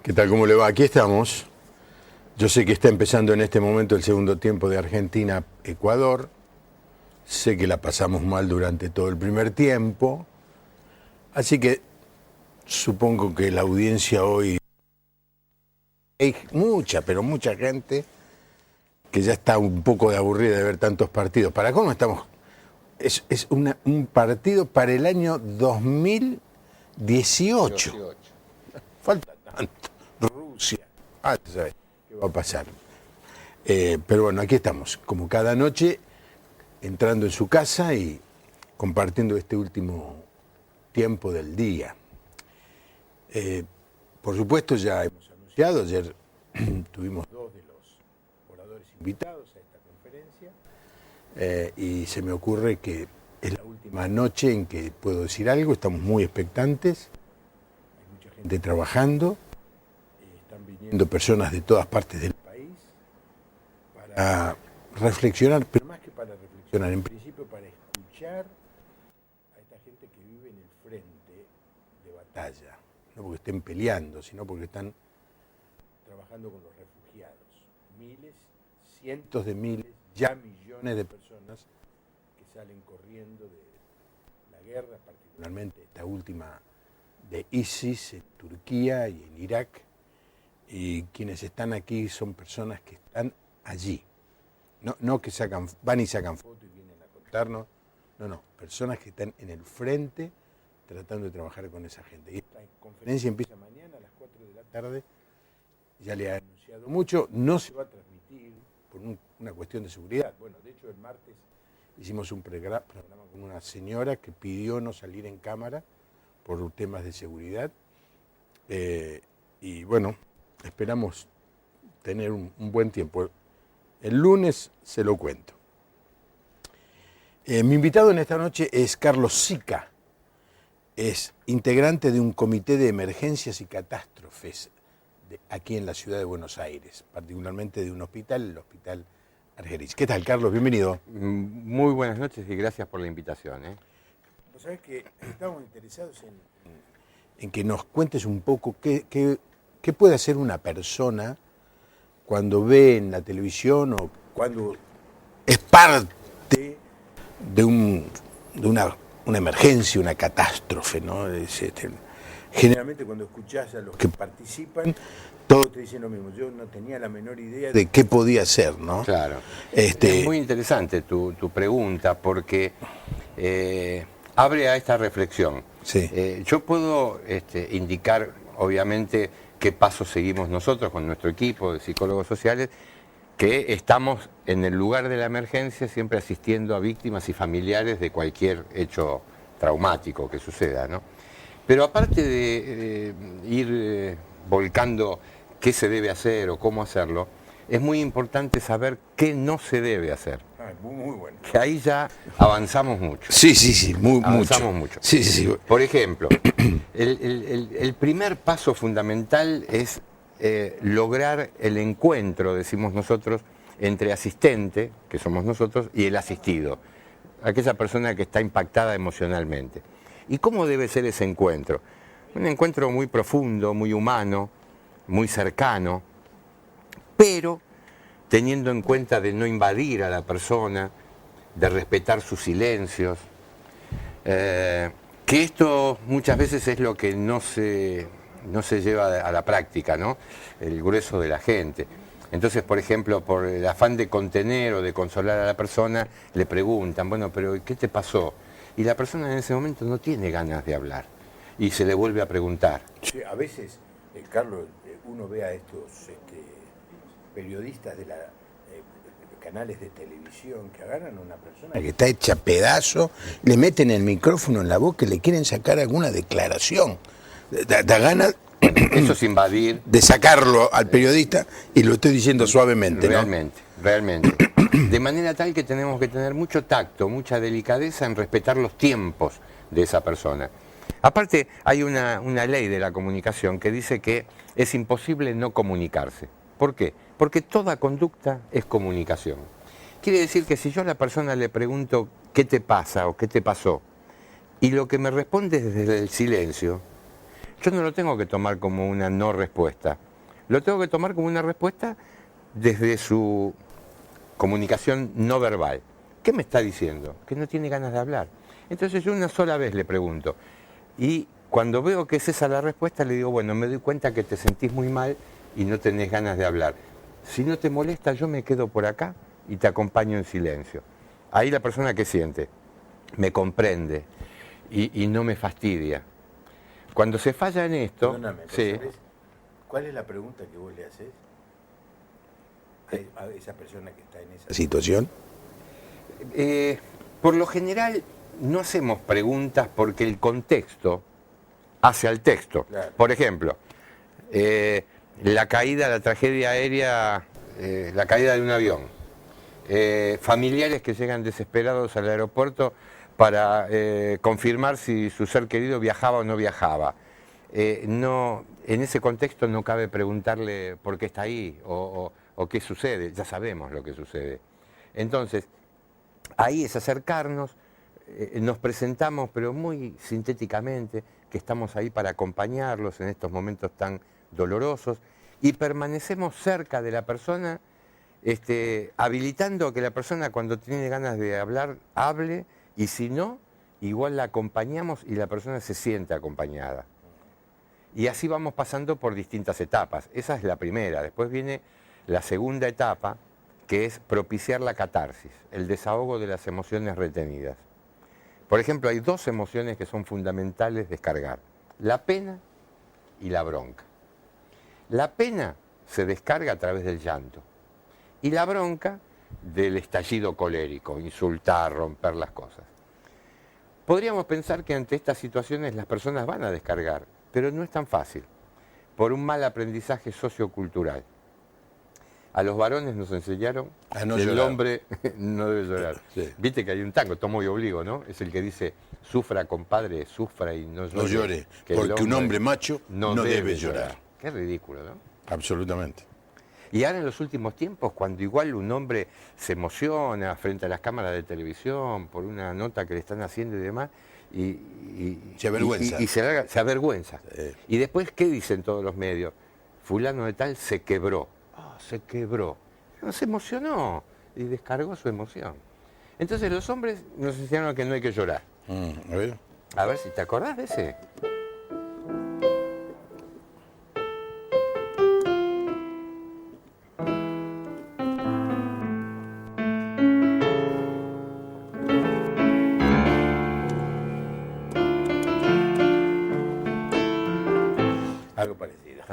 ¿Qué tal? ¿Cómo le va? Aquí estamos. Yo sé que está empezando en este momento el segundo tiempo de Argentina-Ecuador. Sé que la pasamos mal durante todo el primer tiempo. Así que supongo que la audiencia hoy... Hay mucha, pero mucha gente que ya está un poco de aburrida de ver tantos partidos. ¿Para cómo estamos? Es un partido para el año 2018. Falta tanto. Rusia. ¿Sabes qué va a pasar? Pero bueno, aquí estamos, como cada noche, entrando en su casa y compartiendo este último tiempo del día. Por supuesto, ya hemos anunciado, ayer tuvimos dos de los oradores invitados a esta conferencia, y se me ocurre que es la última noche en que puedo decir algo. Estamos muy expectantes, hay mucha gente trabajando, están viniendo personas de todas partes del país para reflexionar, pero más que para reflexionar, en principio para escuchar a esta gente que vive en el frente de batalla, no porque estén peleando, sino porque están trabajando con los refugiados. Miles, cientos de miles, ya millones de personas que salen corriendo de la guerra, particularmente esta última de ISIS en Turquía y en Irak. Y quienes están aquí son personas que están allí. No que van y sacan fotos y vienen a contarnos. No, personas que están en el frente tratando de trabajar con esa gente. Y esta conferencia empieza mañana a las 4 de la tarde. Ya le he anunciado mucho. No se va a transmitir por una cuestión de seguridad. Bueno, de hecho el martes hicimos un programa con una señora que pidió no salir en cámara por temas de seguridad. Y bueno, esperamos tener un buen tiempo. El lunes se lo cuento. Mi invitado en esta noche es Carlos Sica. Es integrante de un comité de emergencias y catástrofes aquí en la ciudad de Buenos Aires, particularmente de un hospital, el Hospital Argerich. ¿Qué tal, Carlos? Bienvenido. Muy buenas noches y gracias por la invitación. Vos sabés que estamos interesados en que nos cuentes un poco qué puede hacer una persona cuando ve en la televisión o cuando es parte de una emergencia, una catástrofe, ¿no? Generalmente cuando escuchás a los que participan, todos te dicen lo mismo. Yo no tenía la menor idea de qué podía ser, ¿no? Claro. Es muy interesante tu pregunta porque abre a esta reflexión. Sí. Yo puedo indicar, obviamente, qué pasos seguimos nosotros con nuestro equipo de psicólogos sociales, que estamos en el lugar de la emergencia siempre asistiendo a víctimas y familiares de cualquier hecho traumático que suceda, ¿no? Pero aparte de ir volcando qué se debe hacer o cómo hacerlo, es muy importante saber qué no se debe hacer. Muy bueno. Que ahí ya avanzamos mucho. Sí, avanzamos mucho. Sí. Por ejemplo, el primer paso fundamental es lograr el encuentro, decimos nosotros, entre asistente, que somos nosotros, y el asistido, aquella persona que está impactada emocionalmente. ¿Y cómo debe ser ese encuentro? Un encuentro muy profundo, muy humano, muy cercano, pero teniendo en cuenta de no invadir a la persona, de respetar sus silencios, que esto muchas veces es lo que no se lleva a la práctica, ¿no? El grueso de la gente. Entonces, por ejemplo, por el afán de contener o de consolar a la persona, le preguntan, bueno, pero ¿qué te pasó? Y la persona en ese momento no tiene ganas de hablar y se le vuelve a preguntar. Sí, a veces, Carlos, uno ve a estos periodistas de canales de televisión que agarran a una persona que está hecha pedazo, le meten el micrófono en la boca y le quieren sacar alguna declaración. Da ganas Eso es invadir. de sacarlo al periodista, y lo estoy diciendo suavemente, ¿no? Realmente. De manera tal que tenemos que tener mucho tacto, mucha delicadeza en respetar los tiempos de esa persona. Aparte, hay una ley de la comunicación que dice que es imposible no comunicarse. ¿Por qué? Porque toda conducta es comunicación. Quiere decir que si yo a la persona le pregunto qué te pasa o qué te pasó, y lo que me responde es desde el silencio, yo no lo tengo que tomar como una no respuesta. Lo tengo que tomar como una respuesta desde su comunicación no verbal. ¿Qué me está diciendo? Que no tiene ganas de hablar. Entonces yo una sola vez le pregunto. Y cuando veo que es esa la respuesta, le digo, bueno, me doy cuenta que te sentís muy mal y no tenés ganas de hablar. Si no te molesta, yo me quedo por acá y te acompaño en silencio. Ahí la persona que siente me comprende y no me fastidia. Cuando se falla en esto... Perdóname, sí. ¿sabes cuál es la pregunta que vos le haces a esa persona que está en esa situación? Por lo general no hacemos preguntas porque el contexto hace al texto. Claro. Por ejemplo, la caída, la tragedia aérea, la caída de un avión. Familiares que llegan desesperados al aeropuerto para confirmar si su ser querido viajaba o no viajaba. No, en ese contexto no cabe preguntarle por qué está ahí o qué sucede, ya sabemos lo que sucede. Entonces, ahí es acercarnos, nos presentamos, pero muy sintéticamente, que estamos ahí para acompañarlos en estos momentos tan dolorosos, y permanecemos cerca de la persona, habilitando que la persona cuando tiene ganas de hablar, hable, y si no, igual la acompañamos y la persona se siente acompañada. Y así vamos pasando por distintas etapas. Esa es la primera. Después viene la segunda etapa, que es propiciar la catarsis, el desahogo de las emociones retenidas. Por ejemplo, hay dos emociones que son fundamentales descargar: la pena y la bronca. La pena se descarga a través del llanto y la bronca del estallido colérico, insultar, romper las cosas. Podríamos pensar que ante estas situaciones las personas van a descargar, pero no es tan fácil, por un mal aprendizaje sociocultural. A los varones nos enseñaron que el hombre no debe llorar. Sí. Viste que hay un tango, Tomo y Obligo, ¿no? Es el que dice, sufra, compadre, sufra y no llore. No llore, porque un hombre macho no debe llorar. Qué ridículo, ¿no? Absolutamente. Y ahora en los últimos tiempos, cuando igual un hombre se emociona frente a las cámaras de televisión por una nota que le están haciendo y demás, se avergüenza. Y se avergüenza. Y después, ¿qué dicen todos los medios? Fulano de tal se quebró. Se quebró. No, se emocionó y descargó su emoción. Entonces los hombres nos enseñaron que no hay que llorar. A ver si te acordás de ese. Algo parecido.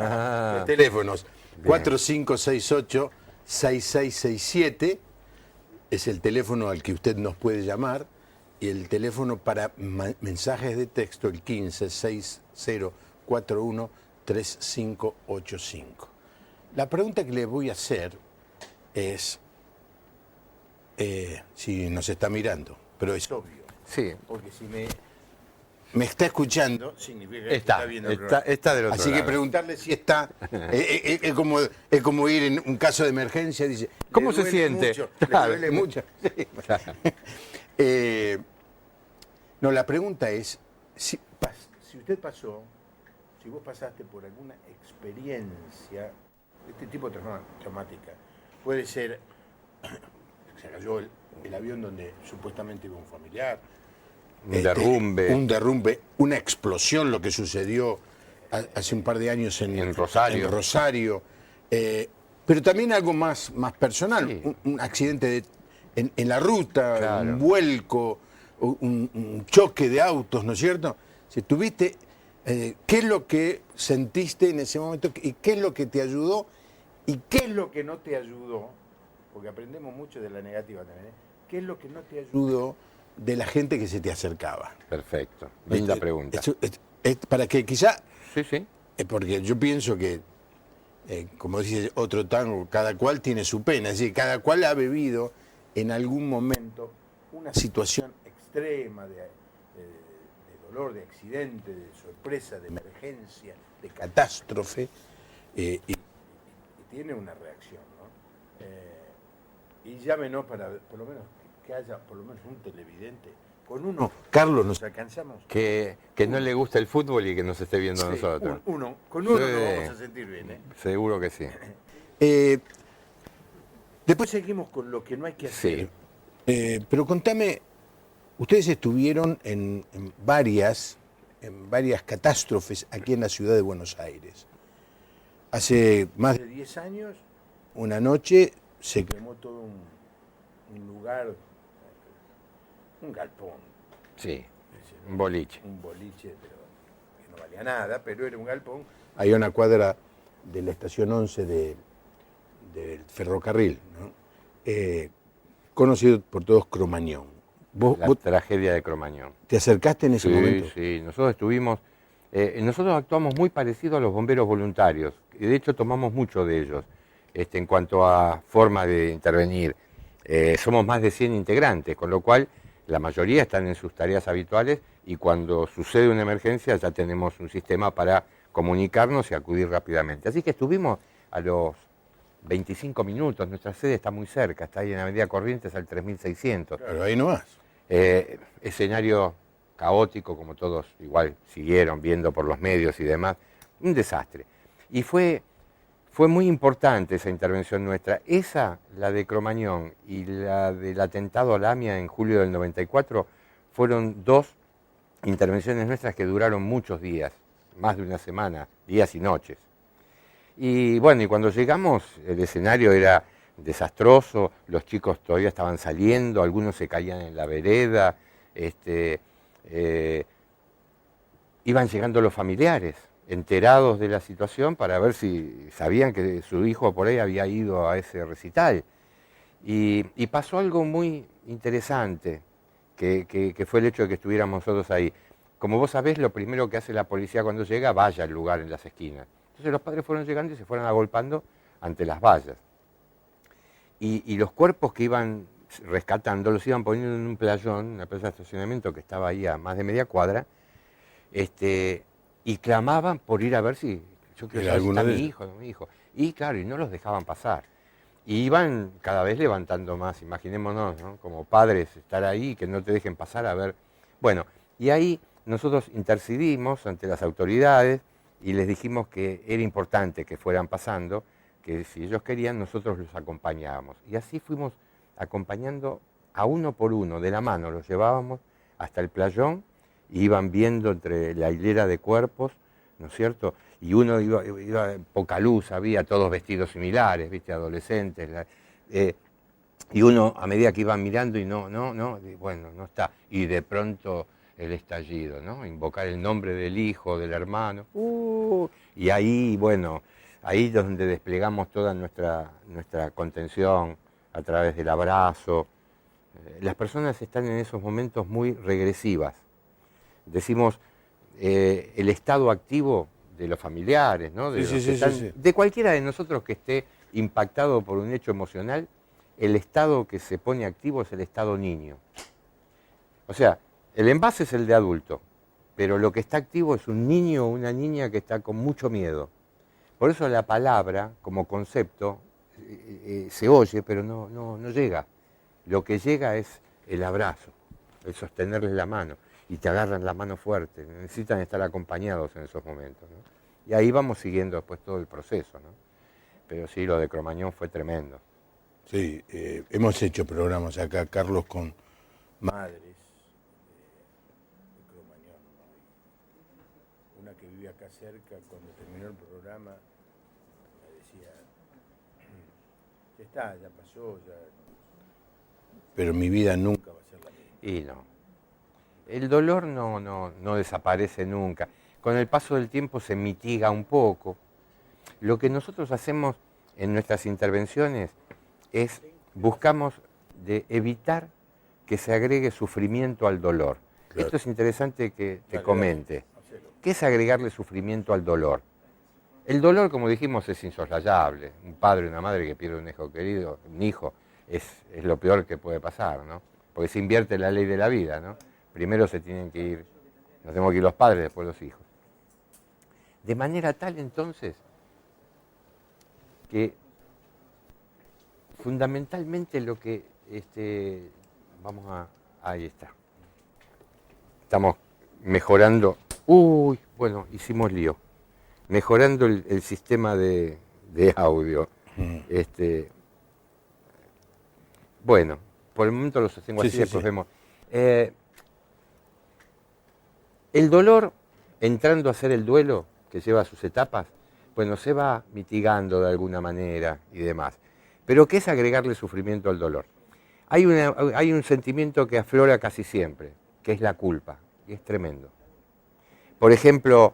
Los teléfonos 4568-6667 es el teléfono al que usted nos puede llamar, y el teléfono para mensajes de texto el 1560413585. La pregunta que le voy a hacer es si nos está mirando, pero es obvio. Sí. Porque si me está escuchando, significa que está viendo el programa. Está del otro Así lado. que preguntarle si está, es como ir en un caso de emergencia, dice, ¿cómo se siente? Mucho, Claro. le duele mucho. Sí. No, la pregunta es, si usted pasó, si vos pasaste por alguna experiencia de este tipo traumática, puede ser, se cayó el avión donde supuestamente iba un familiar, un derrumbe, una explosión, lo que sucedió hace un par de años en Rosario. Pero también algo más personal, sí. un accidente en la ruta, claro. Un vuelco, un choque de autos, ¿no es cierto? Si tuviste, ¿qué es lo que sentiste en ese momento y qué es lo que te ayudó y qué es lo que no te ayudó? Porque aprendemos mucho de la negativa también, ¿eh? ¿Qué es lo que no te ayudó de la gente que se te acercaba? Perfecto, linda pregunta. Para que quizá, sí. Porque yo pienso que, como dice otro tango, cada cual tiene su pena, es decir, cada cual ha vivido en algún momento una situación extrema de dolor, de accidente, de sorpresa, de emergencia, de catástrofe, y tiene una reacción, ¿no? Y llámenos para, por lo menos, que haya por lo menos un televidente con uno, Carlos, nos alcanzamos. Que no le gusta el fútbol y que nos esté viendo a nosotros. Con uno Sí. nos vamos a sentir bien. Seguro que sí. Después seguimos con lo que no hay que hacer. Sí. Pero contame, ustedes estuvieron en varias catástrofes aquí en la ciudad de Buenos Aires. Hace más de 10 años, una noche se quemó todo un lugar, un galpón. Sí, un boliche. Un boliche, pero que no valía nada, pero era un galpón. Hay una cuadra de la estación 11 del ferrocarril, ¿no? Conocido por todos Cromañón. ¿Vos Tragedia de Cromañón. te acercaste en ese momento? Sí, nosotros nosotros actuamos muy parecido a los bomberos voluntarios, y de hecho tomamos mucho de ellos en cuanto a forma de intervenir. Somos más de 100 integrantes, con lo cual la mayoría están en sus tareas habituales y cuando sucede una emergencia ya tenemos un sistema para comunicarnos y acudir rápidamente. Así que estuvimos a los 25 minutos, nuestra sede está muy cerca, está ahí en Avenida Corrientes al 3600. Claro, ahí nomás. Escenario caótico, como todos igual siguieron viendo por los medios y demás, un desastre. Y fue muy importante esa intervención nuestra. Esa, la de Cromañón y la del atentado a la AMIA en julio del 94, fueron dos intervenciones nuestras que duraron muchos días, más de una semana, días y noches. Y bueno, y cuando llegamos, el escenario era desastroso, los chicos todavía estaban saliendo, algunos se caían en la vereda, iban llegando los familiares, enterados de la situación para ver si sabían que su hijo por ahí había ido a ese recital. Y pasó algo muy interesante, que fue el hecho de que estuviéramos nosotros ahí. Como vos sabés, lo primero que hace la policía cuando llega, valla al lugar en las esquinas. Entonces los padres fueron llegando y se fueron agolpando ante las vallas. Y los cuerpos que iban rescatando los iban poniendo en un playón, una plaza de estacionamiento que estaba ahí a más de media cuadra, y clamaban por ir a ver si yo quiero saber si está mi hijo. Y claro, y no los dejaban pasar. Y iban cada vez levantando más, imaginémonos, ¿no? Como padres estar ahí, que no te dejen pasar a ver. Bueno, y ahí nosotros intercedimos ante las autoridades y les dijimos que era importante que fueran pasando, que si ellos querían nosotros los acompañábamos. Y así fuimos acompañando a uno por uno, de la mano, los llevábamos hasta el playón y iban viendo entre la hilera de cuerpos, ¿no es cierto? Y uno iba poca luz, había todos vestidos similares, ¿viste? Adolescentes. Y uno, a medida que iban mirando y bueno, no está. Y de pronto el estallido, ¿no? Invocar el nombre del hijo, del hermano. Y ahí, bueno, ahí es donde desplegamos toda nuestra contención a través del abrazo. Las personas están en esos momentos muy regresivas. Decimos, el estado activo de los familiares, ¿no? De cualquiera de nosotros que esté impactado por un hecho emocional, el estado que se pone activo es el estado niño. O sea, el envase es el de adulto, pero lo que está activo es un niño o una niña que está con mucho miedo. Por eso la palabra, como concepto, se oye, pero no llega. Lo que llega es el abrazo, el sostenerles la mano, y te agarran la mano fuerte. Necesitan estar acompañados en esos momentos, ¿no? Y ahí vamos siguiendo después todo el proceso, ¿no? Pero sí, lo de Cromañón fue tremendo. Sí, hemos hecho programas acá, Carlos, con madres de Cromañón, ¿no? Una que vive acá cerca, cuando terminó el programa, me decía, ya está, ya pasó, ya... Pero mi vida nunca va a ser la misma. Y no. El dolor no desaparece nunca. Con el paso del tiempo se mitiga un poco. Lo que nosotros hacemos en nuestras intervenciones es buscamos de evitar que se agregue sufrimiento al dolor. Claro. Esto es interesante que te comente. ¿Qué es agregarle sufrimiento al dolor? El dolor, como dijimos, es insoslayable. Un padre o una madre que pierde un hijo querido, un hijo, es lo peor que puede pasar, ¿no? Porque se invierte la ley de la vida, ¿no? Primero se tienen que ir, nos tenemos que ir los padres, después los hijos. De manera tal, entonces, que fundamentalmente lo que, ahí está. estamos mejorando, bueno, hicimos lío, mejorando el sistema de audio. Bueno, por el momento lo sostengo así, después vemos. El dolor, entrando a hacer el duelo, que lleva sus etapas, bueno, se va mitigando de alguna manera y demás. Pero ¿qué es agregarle sufrimiento al dolor? Hay un sentimiento que aflora casi siempre, que es la culpa, y es tremendo. Por ejemplo,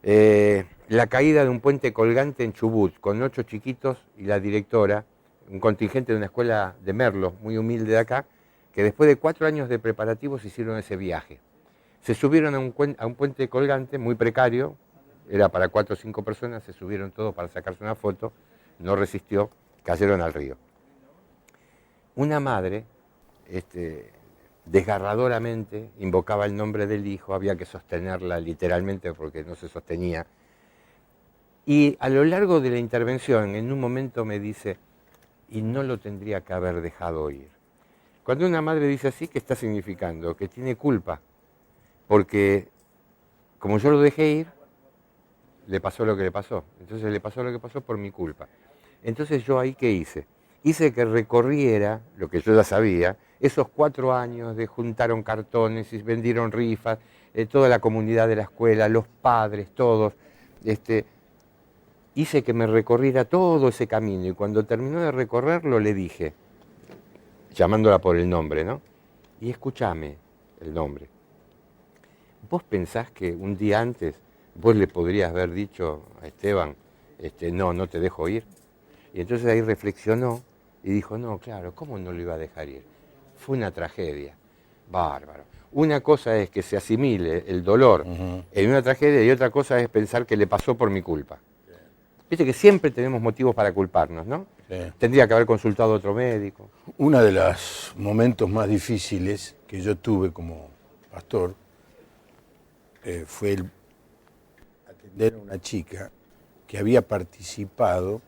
la caída de un puente colgante en Chubut, con 8 chiquitos y la directora, un contingente de una escuela de Merlo, muy humilde de acá, que después de 4 años de preparativos hicieron ese viaje. Se subieron a un puente colgante muy precario, era para 4 o 5 personas, se subieron todos para sacarse una foto, no resistió, cayeron al río. Una madre, desgarradoramente, invocaba el nombre del hijo, había que sostenerla literalmente porque no se sostenía. Y a lo largo de la intervención, en un momento me dice, y no lo tendría que haber dejado ir. Cuando una madre dice así, ¿qué está significando? Que tiene culpa. Porque como yo lo dejé ir, le pasó lo que le pasó. Entonces le pasó lo que pasó por mi culpa. Entonces yo ahí, ¿qué hice? Hice que recorriera, lo que yo ya sabía, esos 4 años de juntaron cartones y vendieron rifas, toda la comunidad de la escuela, los padres, todos. Hice que me recorriera todo ese camino y cuando terminó de recorrerlo le dije, llamándola por el nombre, ¿no? Y escúchame el nombre. ¿Vos pensás que un día antes vos le podrías haber dicho a Esteban, no te dejo ir? Y entonces ahí reflexionó y dijo, no, claro, ¿cómo no lo iba a dejar ir? Fue una tragedia, bárbaro. Una cosa es que se asimile el dolor en una tragedia y otra cosa es pensar que le pasó por mi culpa. Viste que siempre tenemos motivos para culparnos, ¿no? Sí. Tendría que haber consultado a otro médico. Uno de los momentos más difíciles que yo tuve como pastor fue el atender a una chica que había participado,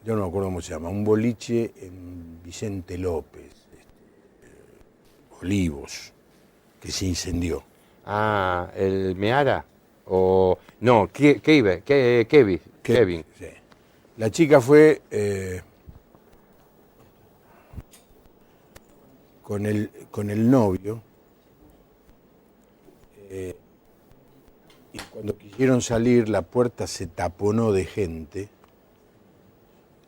yo no me acuerdo cómo se llama, un boliche en Vicente López, Olivos, que se incendió. Ah, ¿el Meara? O no, Kevin. Sí. La chica fue con el novio y cuando quisieron salir la puerta se taponó de gente.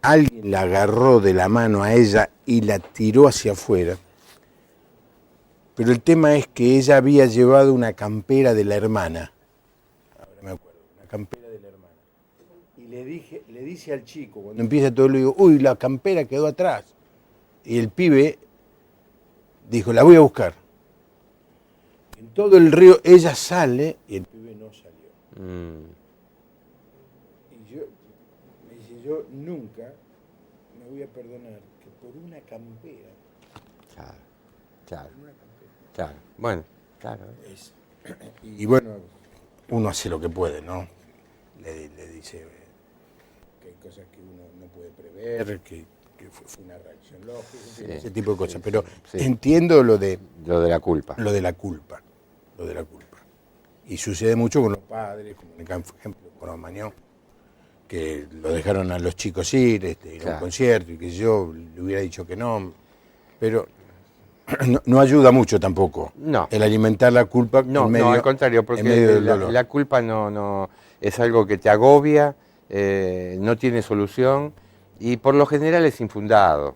Alguien la agarró de la mano a ella y la tiró hacia afuera. Pero el tema es que ella había llevado una campera de la hermana. Ahora me acuerdo, una campera de la hermana. Y le dice al chico, cuando empieza todo, le digo, uy, la campera quedó atrás. Y el pibe dijo, la voy a buscar. En todo el río ella sale y el pibe no salió. Y me dice, yo nunca me voy a perdonar que por una campera. Claro. Claro, bueno, claro. Y bueno, uno hace lo que puede, ¿no? Le dice que hay cosas que uno no puede prever, que fue una reacción lógica, ese tipo de cosas. Pero entiendo lo de la culpa. Lo de la culpa. Y sucede mucho con los padres, como en el ejemplo con Omañó, que lo dejaron a los chicos ir a un concierto y que yo le hubiera dicho que no, pero no ayuda mucho tampoco el alimentar la culpa no, al contrario, porque la culpa no es algo que te agobia, no tiene solución y por lo general es infundado.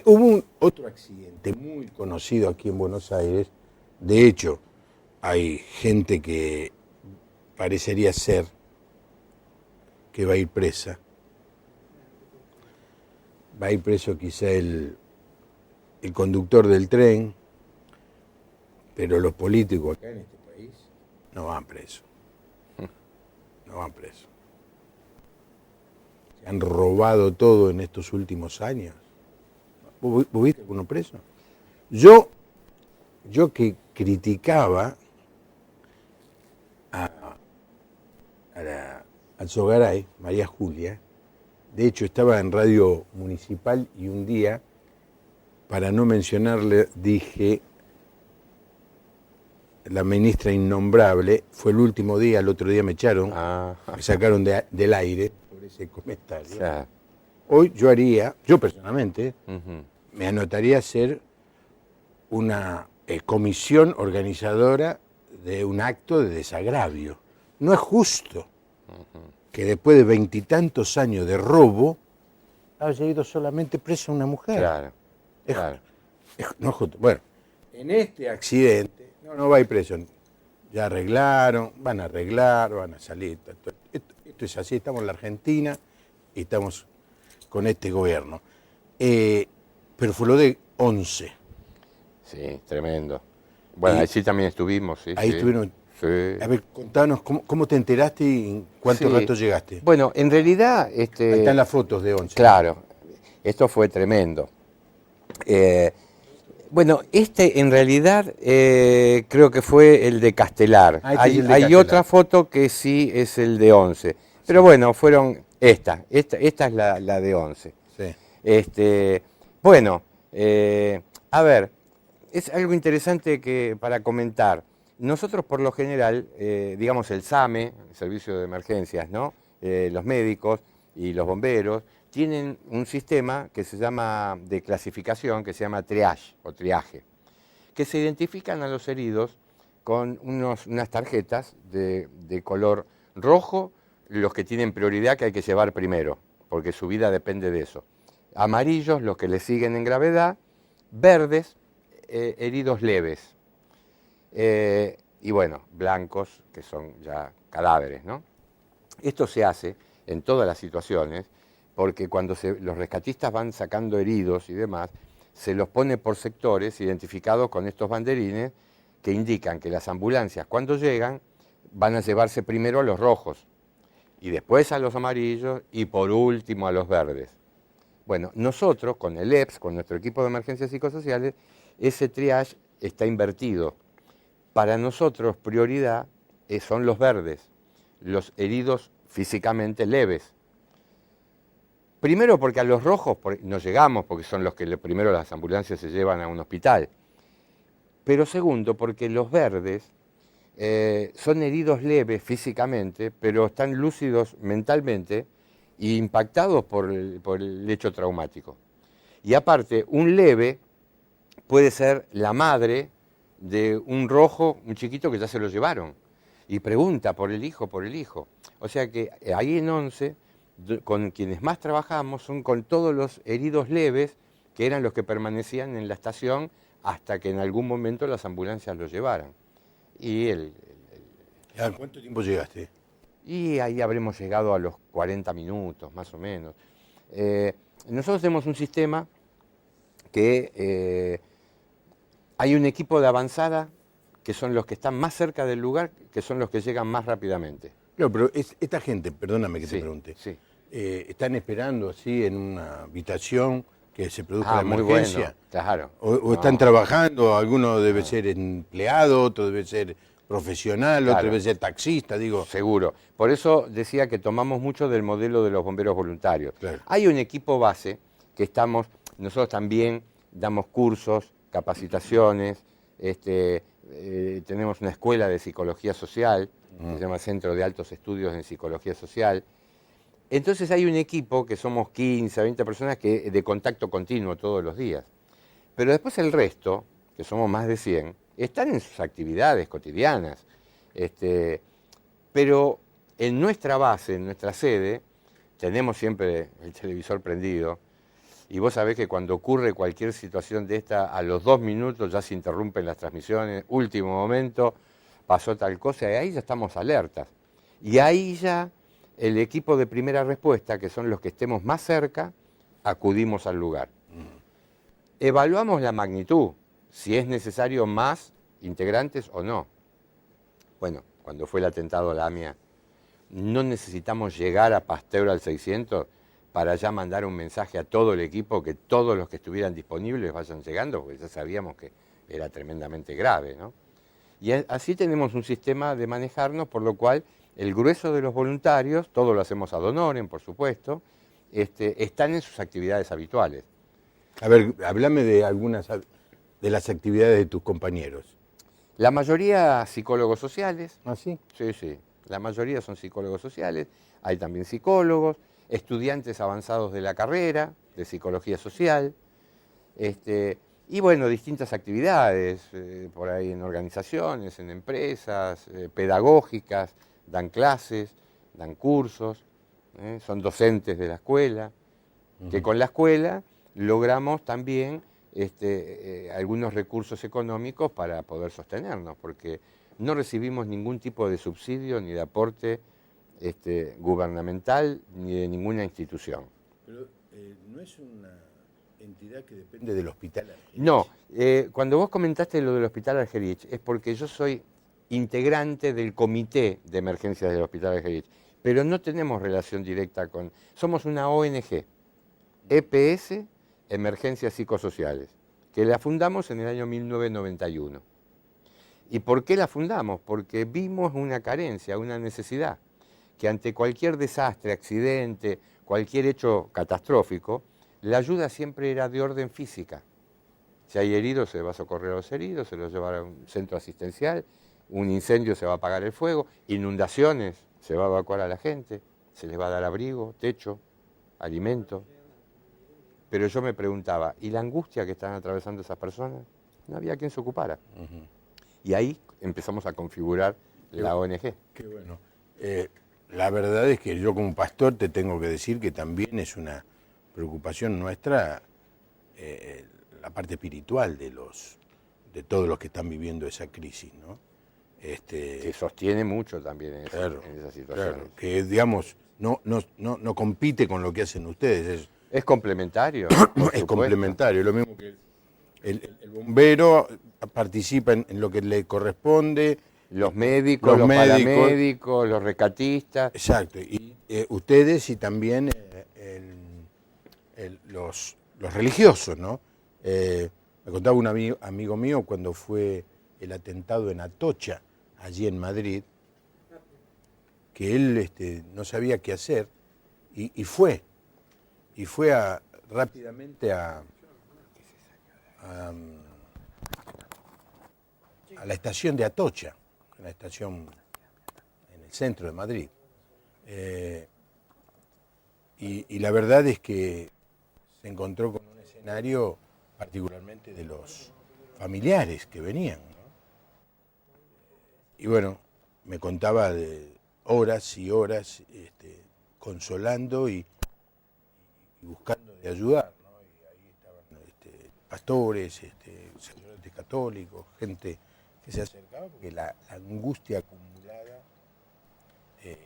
Hubo otro accidente muy conocido aquí en Buenos Aires. De hecho, hay gente que parecería ser que va a ir presa. Va a ir preso quizá el conductor del tren, pero los políticos acá en este país no van presos. Se han robado todo en estos últimos años. ¿Vos viste alguno preso? Yo que criticaba a Alzogaray, María Julia, De hecho, estaba en radio municipal y un día, para no mencionarle, dije, la ministra innombrable, fue el último día, el otro día me echaron, me sacaron del aire por ese comentario. O sea, Hoy yo personalmente, me anotaría a ser una comisión organizadora de un acto de desagravio. No es justo que después de 20 y tantos años de robo haya ido solamente presa una mujer. claro, Es- claro. no es justo. Bueno, en este accidente, no va a ir preso. Ya arreglaron, van a arreglar, van a salir. Esto es así, estamos en la Argentina y estamos con este gobierno. Pero fue lo de 11. Sí, tremendo. Bueno, Y- ahí sí también estuvimos, sí. Ahí sí. estuvieron. Sí. A ver, contanos, ¿cómo te enteraste y en cuánto Sí. rato llegaste? Bueno, en realidad, Ahí están las fotos de 11. claro, esto fue tremendo. Bueno, este en realidad creo que fue el de Castelar. Ah, este Hay, es el de hay Castelar. otra foto que sí es el de 11. Pero bueno, fueron esta es la de 11. Sí. Bueno, a ver, es algo interesante para comentar. Nosotros por lo general, digamos el SAME, el Servicio de Emergencias, ¿no? Los médicos y los bomberos, tienen un sistema que se llama de clasificación, que se llama triage o triaje, que se identifican a los heridos con unas tarjetas de color rojo, los que tienen prioridad que hay que llevar primero, porque su vida depende de eso. Amarillos, los que le siguen en gravedad, verdes, heridos leves. Y bueno, blancos, que son ya cadáveres, ¿no? Esto se hace en todas las situaciones, porque cuando los rescatistas van sacando heridos y demás, se los pone por sectores identificados con estos banderines que indican que las ambulancias cuando llegan van a llevarse primero a los rojos, y después a los amarillos y por último a los verdes. Bueno, nosotros con el EPS, con nuestro equipo de emergencias psicosociales, ese triage está invertido. Para nosotros prioridad son los verdes, los heridos físicamente leves. Primero porque a los rojos no llegamos, porque son los que primero las ambulancias se llevan a un hospital. Pero segundo porque los verdes son heridos leves físicamente, pero están lúcidos mentalmente e impactados por el hecho traumático. Y aparte, un leve puede ser la madre de un rojo, un chiquito que ya se lo llevaron, y pregunta por el hijo, por el hijo. O sea que ahí en 11, con quienes más trabajamos son con todos los heridos leves, que eran los que permanecían en la estación hasta que en algún momento las ambulancias los llevaran. Y ¿A cuánto tiempo llegaste? y ahí habremos llegado a los 40 minutos, más o menos. Nosotros tenemos un sistema que hay un equipo de avanzada que son los que están más cerca del lugar, que son los que llegan más rápidamente. Claro, pero esta gente, perdóname que Sí, te pregunte, sí. ¿están esperando así en una habitación que se produzca la Muy emergencia? bueno, claro. ¿O están trabajando? Alguno debe ser empleado, otro debe ser profesional, Claro. otro debe ser taxista, digo. Seguro. Por eso decía que tomamos mucho del modelo de los bomberos voluntarios. Claro. Hay un equipo base que nosotros también damos cursos, capacitaciones, tenemos una escuela de psicología social, que se llama Centro de Altos Estudios en Psicología Social. Entonces hay un equipo que somos 15, 20 personas de contacto continuo todos los días. Pero después el resto, que somos más de 100, están en sus actividades cotidianas. Pero en nuestra base, en nuestra sede, tenemos siempre el televisor prendido. Y vos sabés que cuando ocurre cualquier situación de esta, a los 2 minutos ya se interrumpen las transmisiones, último momento, pasó tal cosa, y ahí ya estamos alertas. Y ahí ya el equipo de primera respuesta, que son los que estemos más cerca, acudimos al lugar. Evaluamos la magnitud, si es necesario más integrantes o no. Bueno, cuando fue el atentado a la AMIA, no necesitamos llegar a Pasteur al 600 para ya mandar un mensaje a todo el equipo que todos los que estuvieran disponibles vayan llegando, porque ya sabíamos que era tremendamente grave, ¿no? Y así tenemos un sistema de manejarnos, por lo cual el grueso de los voluntarios, todo lo hacemos ad honorem, por supuesto, están en sus actividades habituales. A ver, háblame de algunas de las actividades de tus compañeros. La mayoría psicólogos sociales. ¿Ah, sí? Sí, sí. La mayoría son psicólogos sociales. Hay también psicólogos, estudiantes avanzados de la carrera, de psicología social. Y bueno, distintas actividades, por ahí en organizaciones, en empresas, pedagógicas, dan clases, dan cursos, son docentes de la escuela, que con la escuela logramos también algunos recursos económicos para poder sostenernos, porque no recibimos ningún tipo de subsidio ni de aporte gubernamental ni de ninguna institución. Pero no es una entidad que depende del Hospital Argerich. No, cuando vos comentaste lo del Hospital Argerich es porque yo soy integrante del comité de emergencias del Hospital Argerich, pero no tenemos relación directa con... Somos una ONG, EPS, Emergencias Psicosociales, que la fundamos en el año 1991. ¿Y por qué la fundamos? Porque vimos una carencia, una necesidad, que ante cualquier desastre, accidente, cualquier hecho catastrófico, la ayuda siempre era de orden física. Si hay heridos, se va a socorrer a los heridos, se los lleva a un centro asistencial, un incendio se va a apagar el fuego, inundaciones, se va a evacuar a la gente, se les va a dar abrigo, techo, alimento. Pero yo me preguntaba, ¿y la angustia que están atravesando esas personas? No había quien se ocupara. Y ahí empezamos a configurar la ONG. Qué bueno. La verdad es que yo como pastor te tengo que decir que también es una preocupación nuestra la parte espiritual de todos los que están viviendo esa crisis, ¿no? Que sostiene mucho también en esa situación. Claro, que digamos, no compite con lo que hacen ustedes. Es complementario. Es complementario, lo mismo que el bombero participa en lo que le corresponde. Los médicos, los paramédicos, los rescatistas. Exacto, y ustedes y también los religiosos, ¿no? Me contaba un amigo mío cuando fue el atentado en Atocha, allí en Madrid, que él no sabía qué hacer y fue rápidamente a la estación de Atocha, una estación en el centro de Madrid. Y la verdad es que se encontró con un escenario particularmente de los familiares que venían, ¿no? Y bueno, me contaba de horas y horas consolando y buscando de ayudar, ¿no? Y ahí estaban pastores, sacerdotes católicos, gente que se acercaba porque la angustia acumulada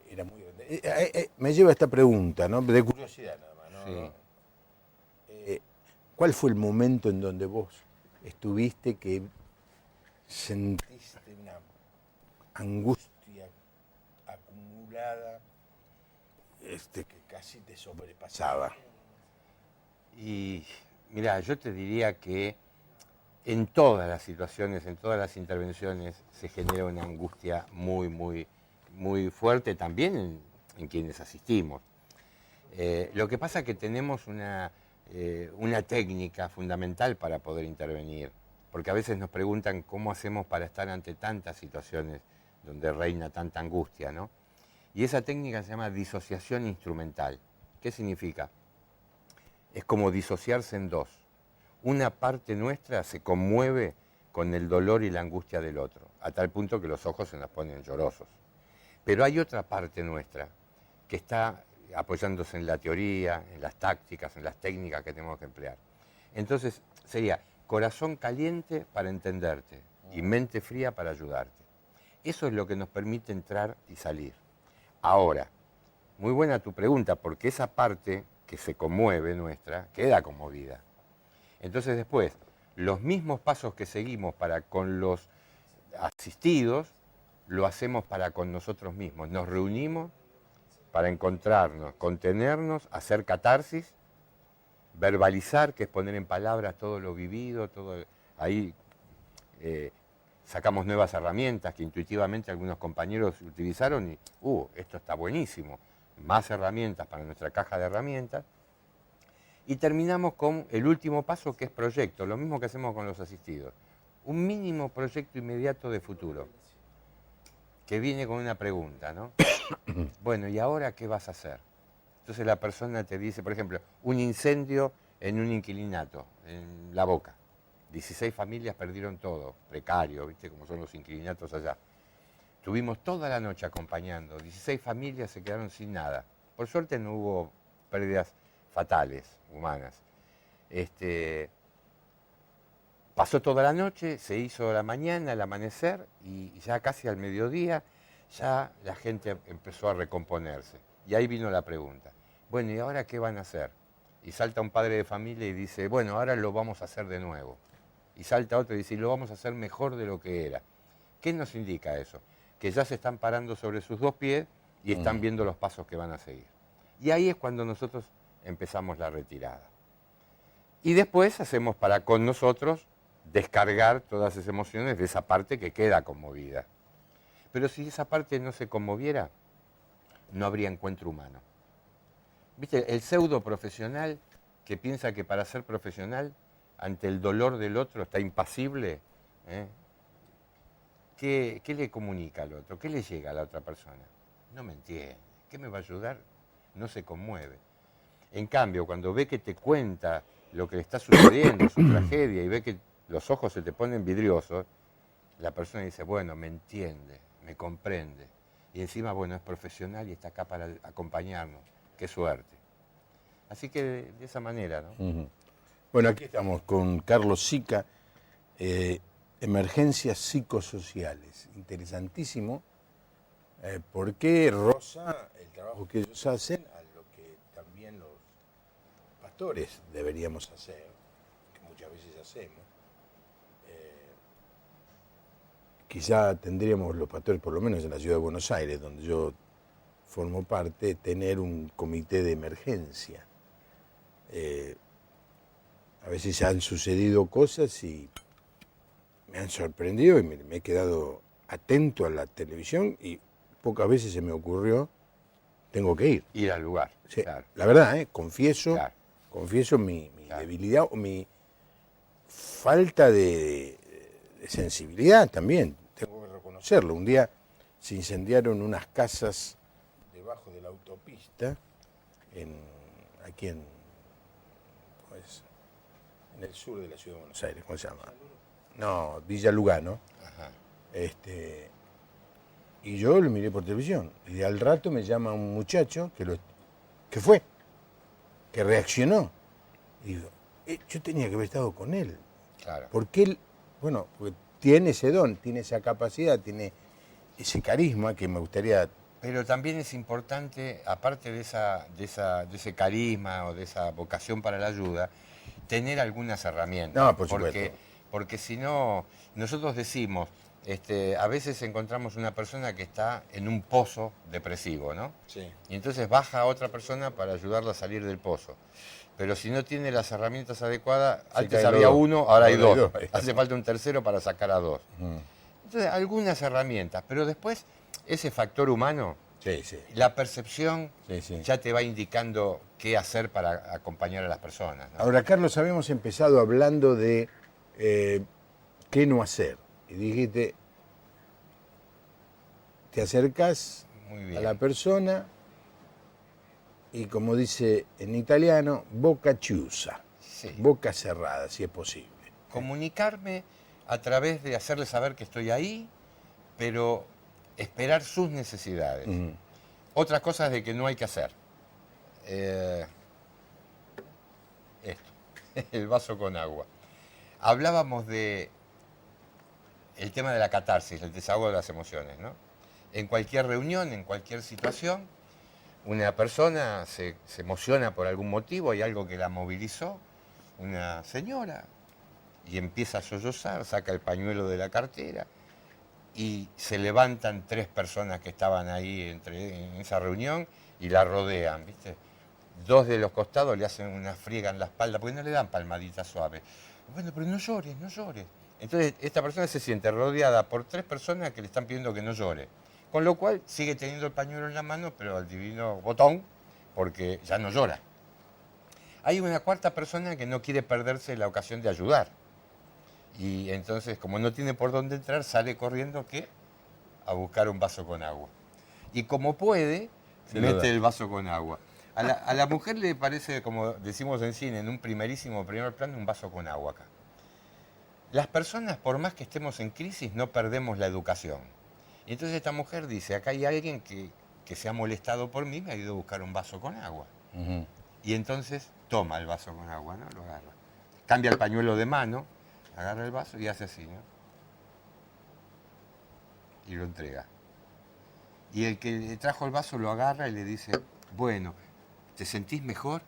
era muy grande. Me lleva a esta pregunta, ¿no? De curiosidad nada más, ¿no? Sí. ¿Cuál fue el momento en donde vos estuviste que sentiste una angustia acumulada que casi te sobrepasaba? Y mira, yo te diría que en todas las situaciones, en todas las intervenciones, se genera una angustia muy, muy, muy fuerte también en quienes asistimos. Lo que pasa es que tenemos una técnica fundamental para poder intervenir, porque a veces nos preguntan cómo hacemos para estar ante tantas situaciones donde reina tanta angustia, ¿no? Y esa técnica se llama disociación instrumental. ¿Qué significa? Es como disociarse en dos. Una parte nuestra se conmueve con el dolor y la angustia del otro, a tal punto que los ojos se nos ponen llorosos. Pero hay otra parte nuestra que está apoyándose en la teoría, en las tácticas, en las técnicas que tenemos que emplear. Entonces sería corazón caliente para entenderte y mente fría para ayudarte. Eso es lo que nos permite entrar y salir. Ahora, muy buena tu pregunta, porque esa parte que se conmueve nuestra queda conmovida. Entonces después, los mismos pasos que seguimos para con los asistidos, lo hacemos para con nosotros mismos. Nos reunimos para encontrarnos, contenernos, hacer catarsis, verbalizar, que es poner en palabras todo lo vivido, todo ahí sacamos nuevas herramientas que intuitivamente algunos compañeros utilizaron y, esto está buenísimo, más herramientas para nuestra caja de herramientas, Y terminamos con el último paso, que es proyecto, lo mismo que hacemos con los asistidos. Un mínimo proyecto inmediato de futuro, que viene con una pregunta, ¿no? Bueno, ¿y ahora qué vas a hacer? Entonces la persona te dice, por ejemplo, un incendio en un inquilinato, en La Boca. 16 familias perdieron todo, precario, ¿viste? Como son los inquilinatos allá. Estuvimos toda la noche acompañando, 16 familias se quedaron sin nada. Por suerte no hubo pérdidas fatales, humanas. Pasó toda la noche, se hizo la mañana, el amanecer, y ya casi al mediodía ya la gente empezó a recomponerse. Y ahí vino la pregunta, bueno, ¿y ahora qué van a hacer? Y salta un padre de familia y dice, bueno, ahora lo vamos a hacer de nuevo. Y salta otro y dice, lo vamos a hacer mejor de lo que era. ¿Qué nos indica eso? Que ya se están parando sobre sus dos pies y están viendo los pasos que van a seguir. Y ahí es cuando nosotros empezamos la retirada. Y después hacemos para con nosotros descargar todas esas emociones de esa parte que queda conmovida. Pero si esa parte no se conmoviera, no habría encuentro humano. ¿Viste? El pseudo profesional que piensa que para ser profesional, ante el dolor del otro, está impasible, ¿eh? ¿Qué le comunica al otro? ¿Qué le llega a la otra persona? No me entiende. ¿Qué me va a ayudar? No se conmueve. En cambio, cuando ve que te cuenta lo que le está sucediendo, su tragedia, y ve que los ojos se te ponen vidriosos, la persona dice, bueno, me entiende, me comprende. Y encima, bueno, es profesional y está acá para acompañarnos. Qué suerte. Así que de esa manera, ¿no? Bueno, aquí estamos con Carlos Sica, emergencias psicosociales. Interesantísimo, porque roza el trabajo que ellos hacen a lo que también los pastores deberíamos hacer, que muchas veces hacemos. Quizá tendríamos los pastores, por lo menos en la ciudad de Buenos Aires, donde yo formo parte, tener un comité de emergencia. A veces han sucedido cosas y me han sorprendido y me he quedado atento a la televisión y pocas veces se me ocurrió, tengo que ir. Ir al lugar. Sí, claro. La verdad, confieso, Claro. confieso mi Claro. debilidad o mi falta de sensibilidad también, tengo que reconocerlo. Un día se incendiaron unas casas debajo de la autopista, aquí en el sur de la ciudad de Buenos Aires, ¿cómo se llama? No, Villa Lugano. Ajá. Y yo lo miré por televisión. Y al rato me llama un muchacho que fue, que reaccionó. Y digo, yo tenía que haber estado con él. Claro. Porque él, porque tiene ese don, tiene esa capacidad, tiene ese carisma que me gustaría. Pero también es importante, aparte de ese carisma o de esa vocación para la ayuda, tener algunas herramientas. No, por supuesto. Porque si no, nosotros decimos, a veces encontramos una persona que está en un pozo depresivo, ¿no? Sí. Y entonces baja a otra persona para ayudarla a salir del pozo. Pero si no tiene las herramientas adecuadas, antes había uno, ahora hay dos. Hace falta un tercero para sacar a dos. Entonces, algunas herramientas, pero después ese factor humano, Sí, sí. la percepción, Sí. ya te va indicando qué hacer para acompañar a las personas, ¿no? Ahora, Carlos, habíamos empezado hablando de qué no hacer. Y dijiste, te acercas Muy bien. a la persona y, como dice en italiano, boca chiusa, Sí. boca cerrada, si es posible. Comunicarme a través de hacerle saber que estoy ahí, pero esperar sus necesidades. Otras cosas de que no hay que hacer. Esto, el vaso con agua. Hablábamos de el tema de la catarsis, el desahogo de las emociones, ¿no? En cualquier reunión, en cualquier situación, una persona se emociona por algún motivo, hay algo que la movilizó, una señora, y empieza a sollozar, saca el pañuelo de la cartera, y se levantan 3 personas que estaban ahí en esa reunión y la rodean, ¿viste? 2 de los costados le hacen una friega en la espalda, porque no le dan palmaditas suaves. Bueno, pero no llores, no llores. Entonces esta persona se siente rodeada por 3 personas que le están pidiendo que no llore. Con lo cual sigue teniendo el pañuelo en la mano, pero al divino botón, porque ya no llora. Hay una cuarta persona que no quiere perderse la ocasión de ayudar. Y entonces, como no tiene por dónde entrar, sale corriendo ¿qué? A buscar un vaso con agua. Y como puede, mete el vaso con agua. A la mujer le parece, como decimos en cine, en un primer plano, un vaso con agua acá. Las personas, por más que estemos en crisis, no perdemos la educación. Y entonces esta mujer dice, acá hay alguien que se ha molestado por mí, me ha ido a buscar un vaso con agua. Y entonces toma el vaso con agua, ¿no? Lo agarra. Cambia el pañuelo de mano, agarra el vaso y hace así, ¿no? Y lo entrega. Y el que le trajo el vaso lo agarra y le dice, bueno, ¿te sentís mejor?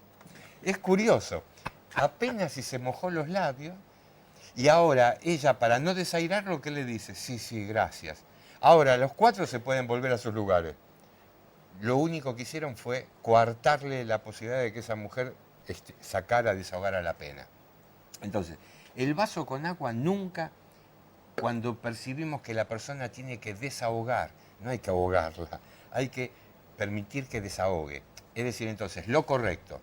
Es curioso, apenas si se mojó los labios, y ahora ella, para no desairarlo, ¿qué le dice? Sí, sí, gracias. Ahora, los cuatro se pueden volver a sus lugares. Lo único que hicieron fue coartarle la posibilidad de que esa mujer sacara, desahogara la pena. Entonces, el vaso con agua nunca, cuando percibimos que la persona tiene que desahogar, no hay que ahogarla, hay que permitir que desahogue. Es decir, entonces, lo correcto,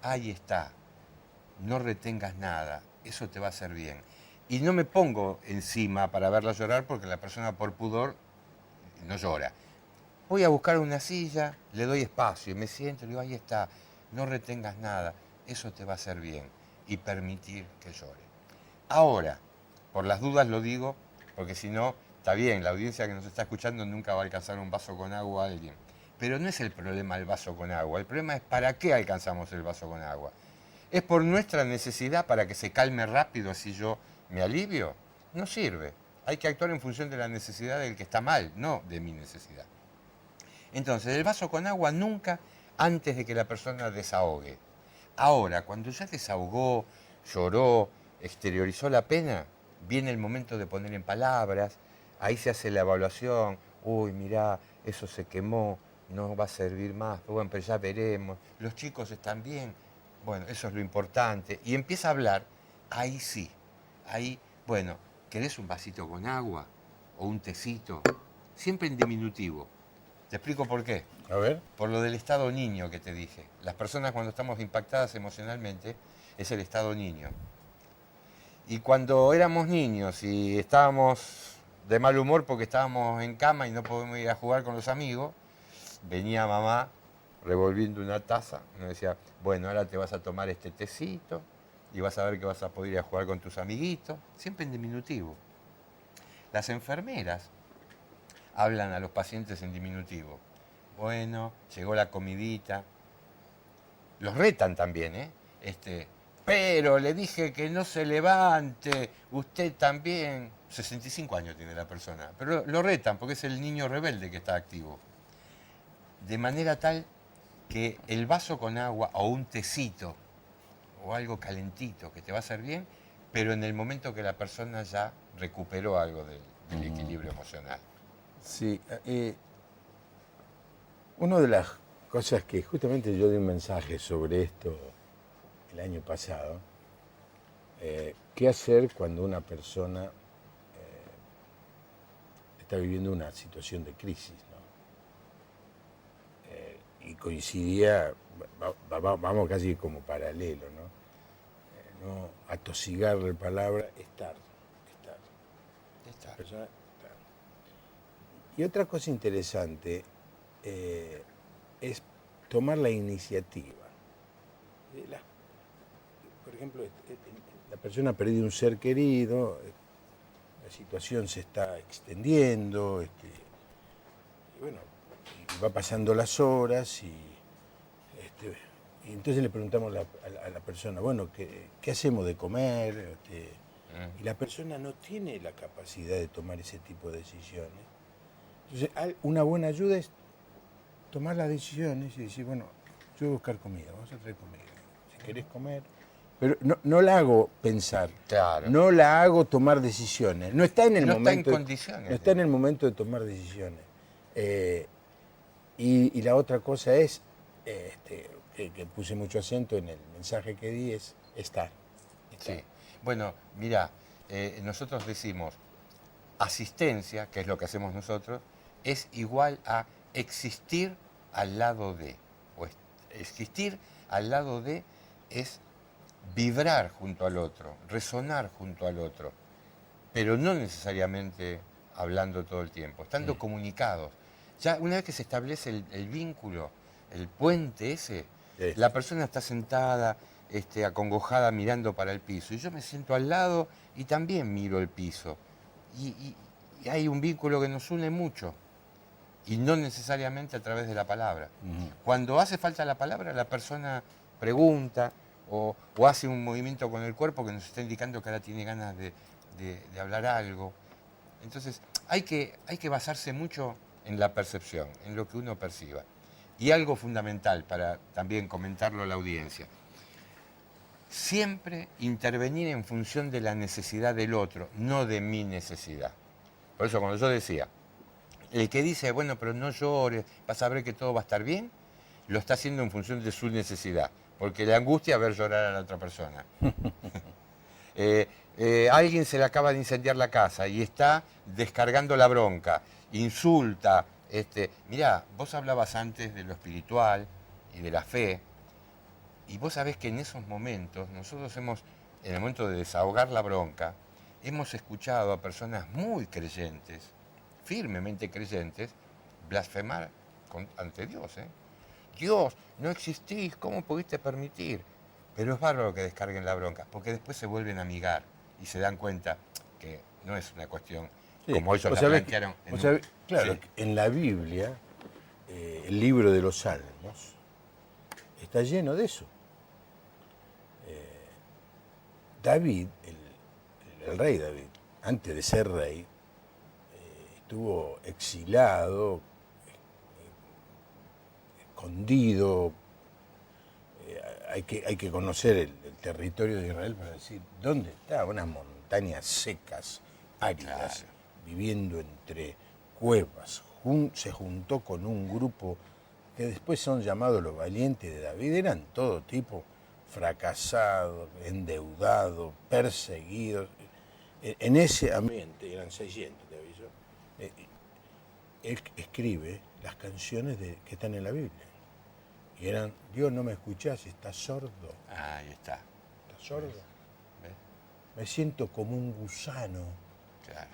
ahí está, no retengas nada, eso te va a hacer bien. Y no me pongo encima para verla llorar porque la persona por pudor no llora. Voy a buscar una silla, le doy espacio, me siento y le digo, ahí está, no retengas nada, eso te va a hacer bien. Y permitir que llore. Ahora, por las dudas lo digo, porque si no, está bien, la audiencia que nos está escuchando nunca va a alcanzar un vaso con agua a alguien. Pero no es el problema el vaso con agua, el problema es para qué alcanzamos el vaso con agua. ¿Es por nuestra necesidad para que se calme rápido así yo me alivio? No sirve. Hay que actuar en función de la necesidad del que está mal, no de mi necesidad. Entonces, el vaso con agua nunca antes de que la persona desahogue. Ahora, cuando ya desahogó, lloró, exteriorizó la pena, viene el momento de poner en palabras, ahí se hace la evaluación, uy, mirá, eso se quemó, no va a servir más, pero bueno, pero ya veremos, los chicos están bien, bueno, eso es lo importante, y empieza a hablar, ahí sí, ahí, bueno, ¿querés un vasito con agua? O un tecito, siempre en diminutivo. Te explico por qué. A ver. Por lo del estado niño que te dije. Las personas cuando estamos impactadas emocionalmente es el estado niño. Y cuando éramos niños y estábamos de mal humor porque estábamos en cama y no podíamos ir a jugar con los amigos, venía mamá revolviendo una taza y nos decía, bueno, ahora te vas a tomar este tecito y vas a ver que vas a poder ir a jugar con tus amiguitos, siempre en diminutivo. Las enfermeras hablan a los pacientes en diminutivo. Bueno, llegó la comidita. Los retan también, ¿eh? Pero le dije que no se levante, usted también. 65 años tiene la persona, pero lo retan porque es el niño rebelde que está activo. De manera tal que el vaso con agua o un tecito o algo calentito que te va a hacer bien, pero en el momento que la persona ya recuperó algo del equilibrio emocional. Sí, una de las cosas que justamente yo di un mensaje sobre esto el año pasado, qué hacer cuando una persona está viviendo una situación de crisis, ¿no? Y coincidía, vamos casi como paralelo, ¿no? No atosigar la palabra, estar. Persona, estar. Y otra cosa interesante es tomar la iniciativa. Por ejemplo, la persona ha perdido un ser querido, la situación se está extendiendo, y bueno, y va pasando las horas y entonces le preguntamos a la persona, bueno, ¿qué hacemos de comer? Y la persona no tiene la capacidad de tomar ese tipo de decisiones. Entonces, una buena ayuda es tomar las decisiones y decir, bueno, yo voy a buscar comida, vamos a traer comida. Si querés comer. Pero no la hago pensar, Claro. no la hago tomar decisiones. No está en el momento. Está en condiciones. No está en el momento de tomar decisiones. Y la otra cosa es, que puse mucho acento en el mensaje que di, es estar. Sí. Bueno, mira, nosotros decimos asistencia, que es lo que hacemos nosotros, es igual a existir al lado de, o existir al lado de es vibrar junto al otro, resonar junto al otro, pero no necesariamente hablando todo el tiempo, estando comunicados. Ya una vez que se establece el vínculo, el puente ese, Sí. la persona está sentada, acongojada, mirando para el piso, y yo me siento al lado y también miro el piso. Y hay un vínculo que nos une mucho, y no necesariamente a través de la palabra. Cuando hace falta la palabra, la persona pregunta o hace un movimiento con el cuerpo que nos está indicando que ahora tiene ganas de hablar algo. Entonces, hay que basarse mucho en la percepción, en lo que uno perciba. Y algo fundamental para también comentarlo a la audiencia. Siempre intervenir en función de la necesidad del otro, no de mi necesidad. Por eso cuando yo decía, el que dice, bueno, pero no llores, vas a ver que todo va a estar bien, lo está haciendo en función de su necesidad, porque le angustia ver llorar a la otra persona. Alguien se le acaba de incendiar la casa y está descargando la bronca, insulta. Mirá, vos hablabas antes de lo espiritual y de la fe, y vos sabés que en esos momentos, nosotros en el momento de desahogar la bronca, hemos escuchado a personas muy creyentes, firmemente creyentes, blasfemar ante Dios. Dios, no existís, ¿cómo pudiste permitir? Pero es bárbaro que descarguen la bronca, porque después se vuelven a amigar y se dan cuenta que no es una cuestión como ellos la plantearon. Claro, Sí. en la Biblia, el libro de los Salmos, está lleno de eso. David, el rey David, antes de ser rey, estuvo exilado, escondido. Hay que conocer el territorio de Israel para decir dónde está, unas montañas secas, áridas, Claro. viviendo entre cuevas. Se juntó con un grupo que después son llamados los valientes de David, eran todo tipo, fracasados, endeudados, perseguidos. En ese ambiente, eran 600, te aviso, él escribe las canciones que están en la Biblia. Y eran, Dios, no me escuchás, estás sordo. Ahí está. ¿Estás sordo? ¿Ves? Me siento como un gusano. Claro.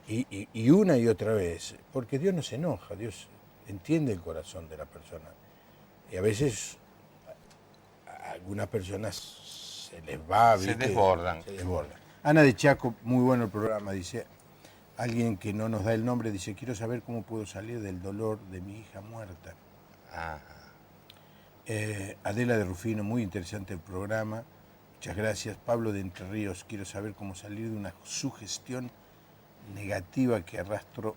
Y una y otra vez, porque Dios no se enoja, Dios entiende el corazón de la persona. Y a veces a algunas personas se les va, Se ¿viste? desbordan. Se desbordan. Ana de Chaco, muy bueno el programa, dice, alguien que no nos da el nombre, dice, quiero saber cómo puedo salir del dolor de mi hija muerta. Ajá. Adela de Rufino, muy interesante el programa, muchas gracias. Pablo de Entre Ríos, quiero saber cómo salir de una sugestión negativa que arrastro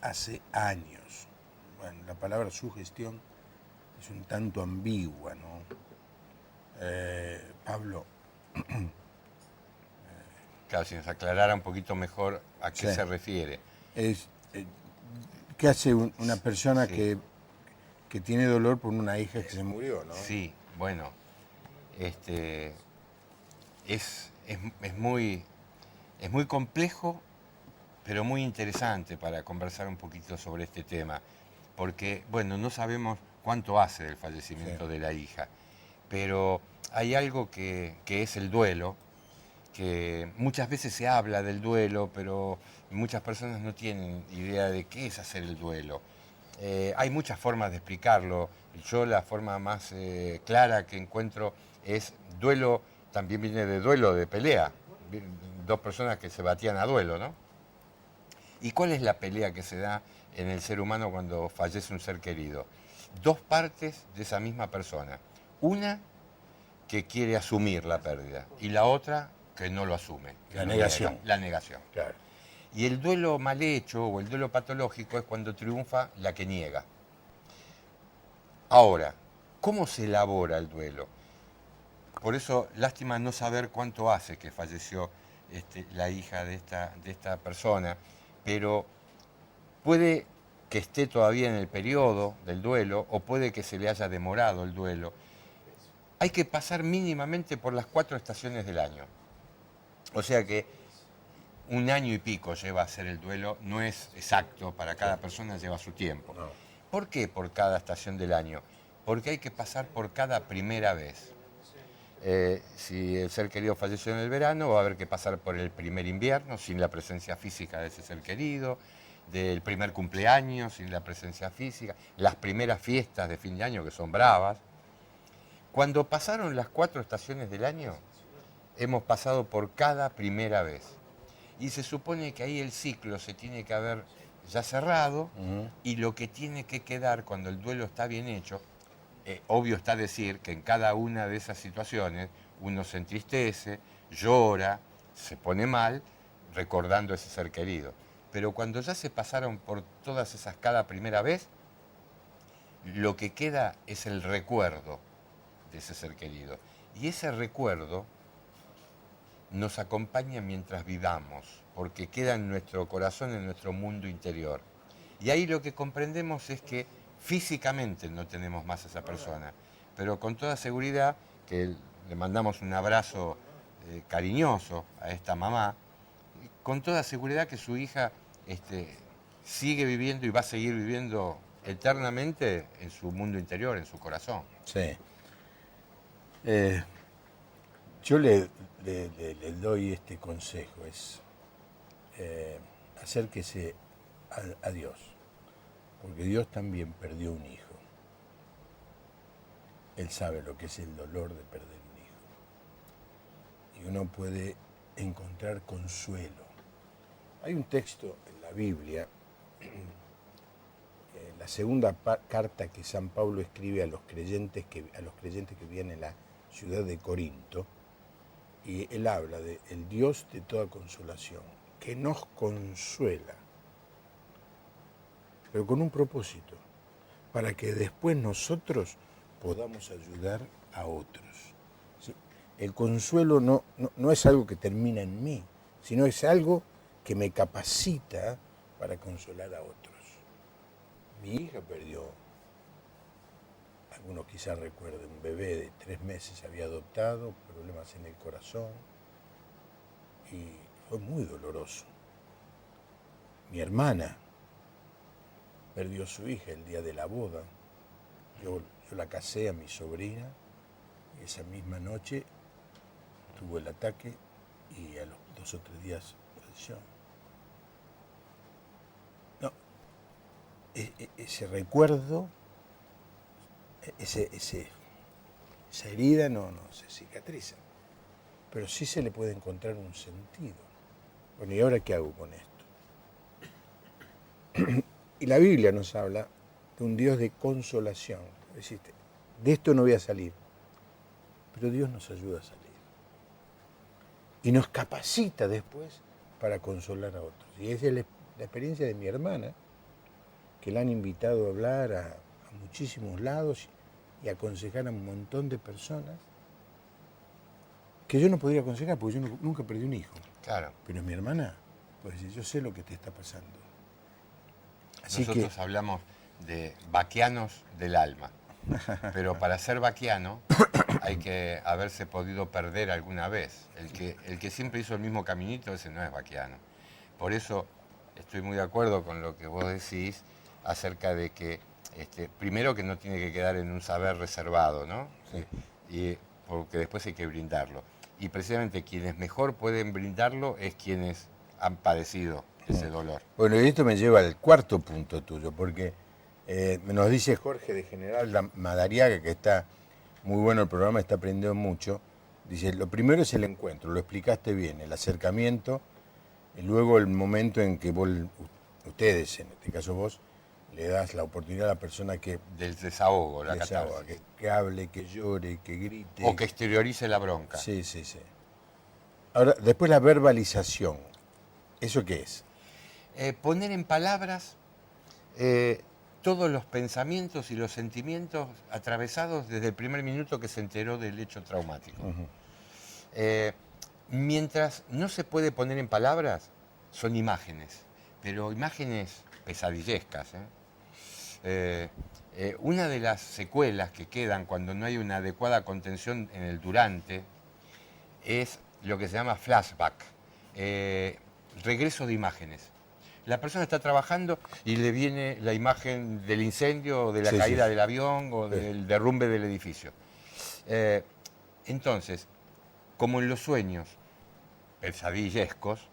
hace años. Bueno, la palabra sugestión es un tanto ambigua, ¿no? Pablo. Claro, si nos aclarara un poquito mejor a qué Sí. se refiere. ¿Qué hace una persona Sí. que tiene dolor por una hija que se murió, ¿no? Sí, bueno, es muy complejo, pero muy interesante para conversar un poquito sobre este tema, porque, bueno, no sabemos cuánto hace del fallecimiento de la hija, pero hay algo que es el duelo, que muchas veces se habla del duelo, pero muchas personas no tienen idea de qué es hacer el duelo. Hay muchas formas de explicarlo. Yo la forma más clara que encuentro es duelo, también viene de duelo de pelea. Dos personas que se batían a duelo, ¿no? ¿Y cuál es la pelea que se da en el ser humano cuando fallece un ser querido? Dos partes de esa misma persona. Una que quiere asumir la pérdida y la otra que no lo asume. Que La lo negación. niega. La negación. Claro. Y el duelo mal hecho o el duelo patológico es cuando triunfa la que niega. Ahora, ¿cómo se elabora el duelo? Por eso, lástima no saber cuánto hace que falleció la hija de esta persona, pero puede que esté todavía en el periodo del duelo o puede que se le haya demorado el duelo. Hay que pasar mínimamente por las 4 estaciones del año. O sea que 1 año y pico lleva a hacer el duelo, no es exacto, para cada persona lleva su tiempo. No. ¿Por qué por cada estación del año? Porque hay que pasar por cada primera vez. Si el ser querido falleció en el verano, va a haber que pasar por el primer invierno sin la presencia física de ese ser querido, del primer cumpleaños sin la presencia física, las primeras fiestas de fin de año que son bravas. Cuando pasaron las 4 estaciones del año, hemos pasado por cada primera vez. Y se supone que ahí el ciclo se tiene que haber ya cerrado y lo que tiene que quedar cuando el duelo está bien hecho, obvio está decir que en cada una de esas situaciones uno se entristece, llora, se pone mal, recordando a ese ser querido. Pero cuando ya se pasaron por todas esas cada primera vez, lo que queda es el recuerdo de ese ser querido. Y ese recuerdo nos acompaña mientras vivamos, porque queda en nuestro corazón, en nuestro mundo interior. Y ahí lo que comprendemos es que físicamente no tenemos más a esa persona, pero con toda seguridad que le mandamos un abrazo cariñoso a esta mamá, con toda seguridad que su hija sigue viviendo y va a seguir viviendo eternamente en su mundo interior, en su corazón. Sí. Yo le doy este consejo, es acérquese a Dios, porque Dios también perdió un hijo. Él sabe lo que es el dolor de perder un hijo. Y uno puede encontrar consuelo. Hay un texto en la Biblia, la segunda carta que San Pablo escribe a los creyentes que viven en la ciudad de Corinto, y él habla de el Dios de toda consolación, que nos consuela, pero con un propósito, para que después nosotros podamos ayudar a otros. ¿Sí? El consuelo no es algo que termina en mí, sino es algo que me capacita para consolar a otros. Mi hija perdió, algunos quizás recuerden, un bebé de 3 meses había adoptado, problemas en el corazón, y fue muy doloroso. Mi hermana perdió su hija el día de la boda. Yo la casé a mi sobrina y esa misma noche tuvo el ataque y a los 2 o 3 días falleció. No, ese recuerdo, esa herida no se cicatriza, pero sí se le puede encontrar un sentido. Bueno, ¿y ahora qué hago con esto? Y la Biblia nos habla de un Dios de consolación. Es decir, de esto no voy a salir, pero Dios nos ayuda a salir. Y nos capacita después para consolar a otros. Y esa es la experiencia de mi hermana, que la han invitado a hablar a muchísimos lados y aconsejar a un montón de personas que yo no podría aconsejar porque yo nunca perdí un hijo. Claro. Pero mi hermana puede decir, yo sé lo que te está pasando. Así nosotros hablamos de vaquianos del alma, pero para ser vaquiano hay que haberse podido perder alguna vez. El que siempre hizo el mismo caminito, ese no es vaquiano. Por eso estoy muy de acuerdo con lo que vos decís acerca de que primero que no tiene que quedar en un saber reservado, ¿no? Sí. Y porque después hay que brindarlo. Y precisamente quienes mejor pueden brindarlo es quienes han padecido ese dolor. Bueno, y esto me lleva al cuarto punto tuyo, porque nos dice Jorge de General Madariaga, que está muy bueno el programa, está aprendiendo mucho. Dice, lo primero es el encuentro, lo explicaste bien, el acercamiento, y luego el momento en que ustedes, en este caso vos, le das la oportunidad a la persona que... Del desahogo, la catarsis. Que hable, que llore, que grite. O que exteriorice la bronca. Sí. Ahora, después la verbalización. ¿Eso qué es? Poner en palabras todos los pensamientos y los sentimientos atravesados desde el primer minuto que se enteró del hecho traumático. Mientras no se puede poner en palabras, son imágenes, pero imágenes pesadillescas. Una de las secuelas que quedan cuando no hay una adecuada contención en el durante es lo que se llama flashback, regreso de imágenes. La persona está trabajando y le viene la imagen del incendio, o de la caída del avión, o del derrumbe del edificio. Entonces, como en los sueños pesadillescos,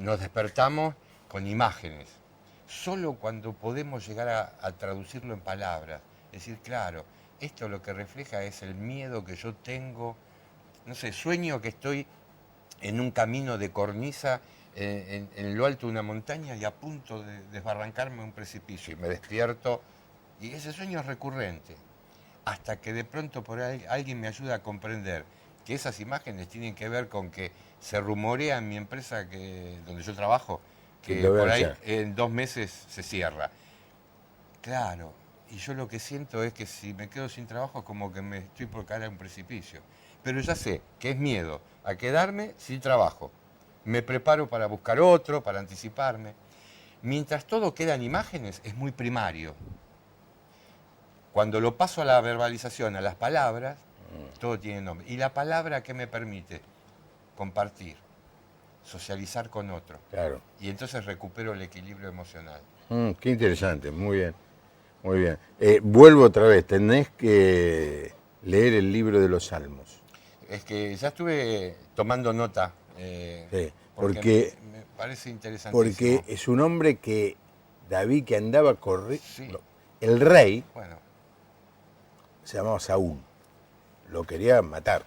nos despertamos con imágenes. Solo cuando podemos llegar a traducirlo en palabras, decir, claro, esto lo que refleja es el miedo que yo tengo, no sé, sueño que estoy en un camino de cornisa en lo alto de una montaña y a punto de desbarrancarme a un precipicio y me despierto y ese sueño es recurrente hasta que de pronto por ahí alguien me ayuda a comprender que esas imágenes tienen que ver con que se rumorea en mi empresa donde yo trabajo que por ahí en 2 meses se cierra. Claro, y yo lo que siento es que si me quedo sin trabajo es como que me estoy por caer a un precipicio. Pero ya sé que es miedo a quedarme sin trabajo. Me preparo para buscar otro, para anticiparme. Mientras todo queda en imágenes, es muy primario. Cuando lo paso a la verbalización, a las palabras, todo tiene nombre. ¿Y la palabra qué me permite? Compartir, socializar con otro. Claro. Y entonces recupero el equilibrio emocional. Qué interesante, muy bien. Muy bien. Vuelvo otra vez, tenés que leer el libro de los Salmos. Es que ya estuve tomando nota. Sí, porque me parece interesantísimo. Porque es un hombre que David, que andaba corriendo. Sí. El rey Bueno, se llamaba Saúl. Lo quería matar.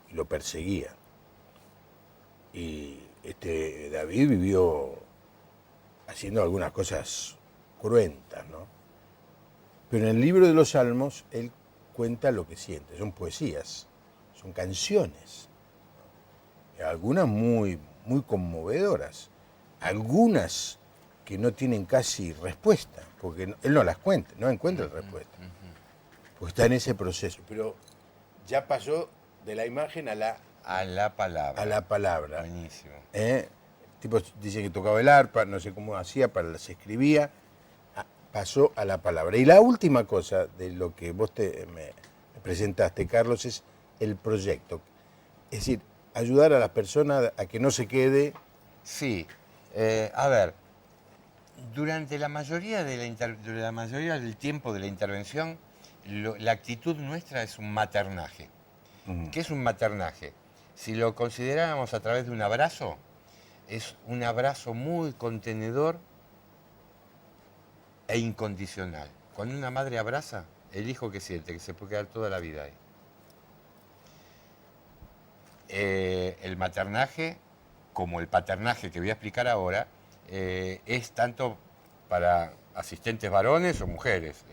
Y lo perseguía. Y David vivió haciendo algunas cosas cruentas, ¿no? Pero en el libro de los Salmos él cuenta lo que siente. Son poesías, son canciones. Algunas muy, muy conmovedoras. Algunas que no tienen casi respuesta, porque él no las cuenta, no encuentra respuesta. Pues está en ese proceso. Pero ya pasó de la imagen a la palabra. A la palabra. Buenísimo. El tipo dice que tocaba el arpa, no sé cómo hacía, se escribía, pasó a la palabra. Y la última cosa de lo que vos me presentaste, Carlos, es el proyecto. Es decir, ayudar a las personas a que no se quede. Sí. A ver, durante la mayoría del tiempo de la intervención, la actitud nuestra es un maternaje. ¿Qué es un maternaje? Si lo consideráramos a través de un abrazo, es un abrazo muy contenedor e incondicional. Cuando una madre abraza, el hijo que siente, que se puede quedar toda la vida ahí. El maternaje, como el paternaje que voy a explicar ahora, es tanto para asistentes varones o mujeres.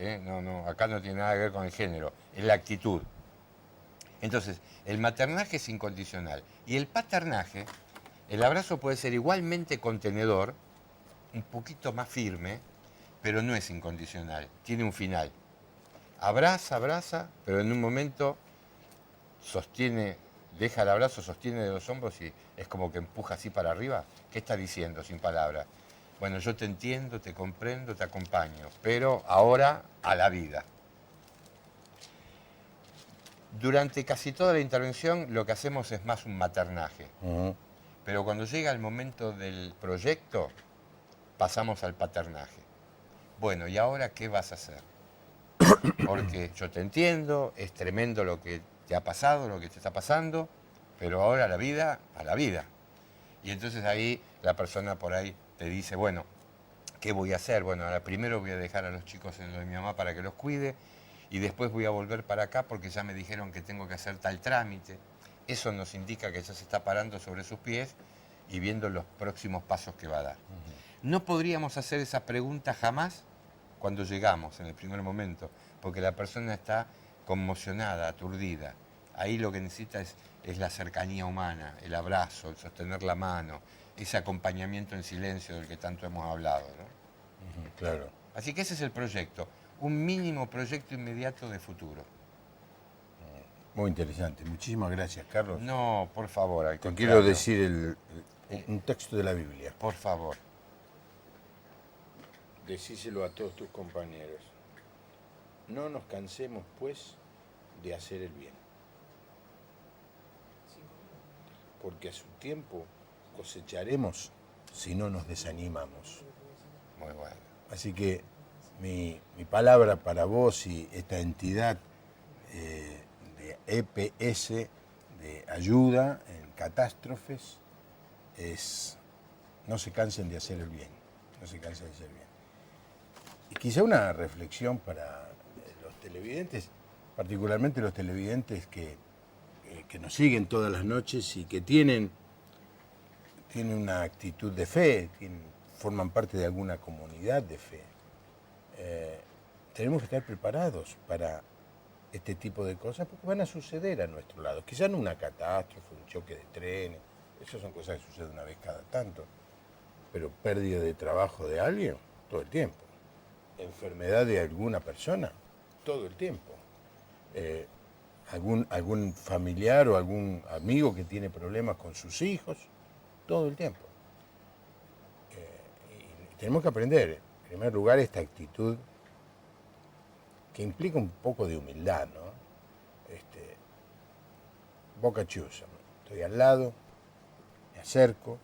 Acá no tiene nada que ver con el género, es la actitud. Entonces, el maternaje es incondicional. Y el paternaje, el abrazo puede ser igualmente contenedor, un poquito más firme, pero no es incondicional, tiene un final. Abraza, pero en un momento sostiene, deja el abrazo, sostiene de los hombros y es como que empuja así para arriba. ¿Qué está diciendo sin palabras? Bueno, yo te entiendo, te comprendo, te acompaño, pero ahora a la vida. Durante casi toda la intervención lo que hacemos es más un maternaje. Pero cuando llega el momento del proyecto, pasamos al paternaje. Bueno, ¿y ahora qué vas a hacer? Porque yo te entiendo, es tremendo lo que te ha pasado, lo que te está pasando, pero ahora la vida, a la vida. Y entonces ahí la persona por ahí te dice, bueno, ¿qué voy a hacer? Bueno, ahora primero voy a dejar a los chicos en lo de mi mamá para que los cuide, y después voy a volver para acá porque ya me dijeron que tengo que hacer tal trámite. Eso nos indica que ya se está parando sobre sus pies y viendo los próximos pasos que va a dar. No podríamos hacer esa pregunta jamás cuando llegamos, en el primer momento, porque la persona está conmocionada, aturdida. Ahí lo que necesita es la cercanía humana, el abrazo, el sostener la mano, ese acompañamiento en silencio del que tanto hemos hablado, ¿no? Claro. Así que ese es el proyecto. Un mínimo proyecto inmediato de futuro. Muy interesante. Muchísimas gracias, Carlos. No, por favor. Al Te contrario. quiero decir un texto de la Biblia. Por favor. Decíselo a todos tus compañeros. No nos cansemos, pues, de hacer el bien. Porque a su tiempo cosecharemos si no nos desanimamos. Muy bueno. Así que mi palabra para vos y esta entidad de EPS de ayuda en catástrofes es no se cansen de hacer el bien, no se cansen de hacer el bien. Y quizá una reflexión para los televidentes, particularmente los televidentes que nos siguen todas las noches y que tienen una actitud de fe, forman parte de alguna comunidad de fe. Tenemos que estar preparados para este tipo de cosas porque van a suceder a nuestro lado. Quizá no una catástrofe, un choque de trenes, esas son cosas que suceden una vez cada tanto, pero pérdida de trabajo de alguien, todo el tiempo. Enfermedad de alguna persona, todo el tiempo. Algún familiar o algún amigo que tiene problemas con sus hijos, todo el tiempo. Y tenemos que aprender, en primer lugar, esta actitud que implica un poco de humildad, ¿no? Boca chiusa, estoy al lado, me acerco,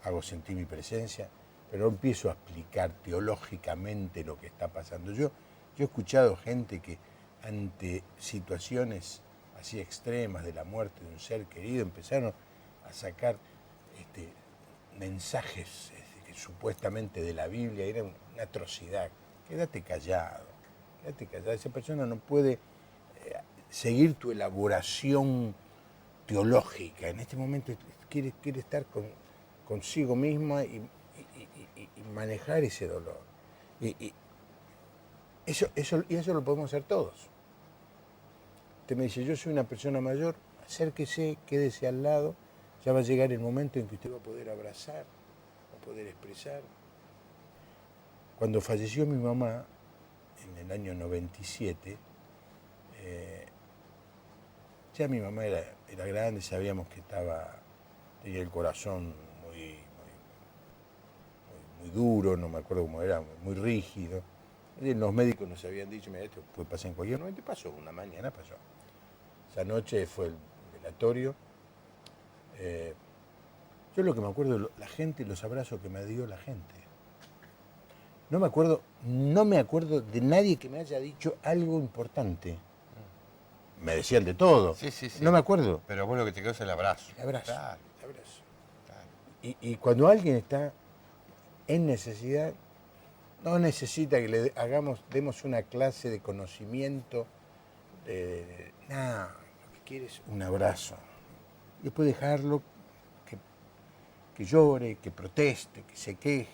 hago sentir mi presencia, pero empiezo a explicar teológicamente lo que está pasando. Yo he escuchado gente que ante situaciones así extremas de la muerte de un ser querido empezaron a sacar mensajes que supuestamente de la Biblia, era una atrocidad. Quédate callado. Esa persona no puede seguir tu elaboración teológica. En este momento quiere estar consigo misma y manejar ese dolor. Y eso lo podemos hacer todos. Usted me dice, yo soy una persona mayor, acérquese, quédese al lado, ya va a llegar el momento en que usted va a poder abrazar, va a poder expresar. Cuando falleció mi mamá, en el año 97, ya mi mamá era grande, sabíamos que tenía el corazón muy duro, no me acuerdo cómo era, muy rígido. Los médicos nos habían dicho, mira, esto puede pasar en cualquier momento, pasó, una mañana pasó. Esa noche fue el velatorio. Yo lo que me acuerdo, la gente, los abrazos que me dio la gente. No me acuerdo de nadie que me haya dicho algo importante. Me decían de todo. Sí. No me acuerdo. Pero vos lo que te quedó es el abrazo. El abrazo. Claro. El abrazo. Claro. Y cuando alguien está en necesidad, no necesita que demos una clase de conocimiento, nada, lo que quiere es un abrazo. Y después dejarlo que llore, que proteste, que se queje.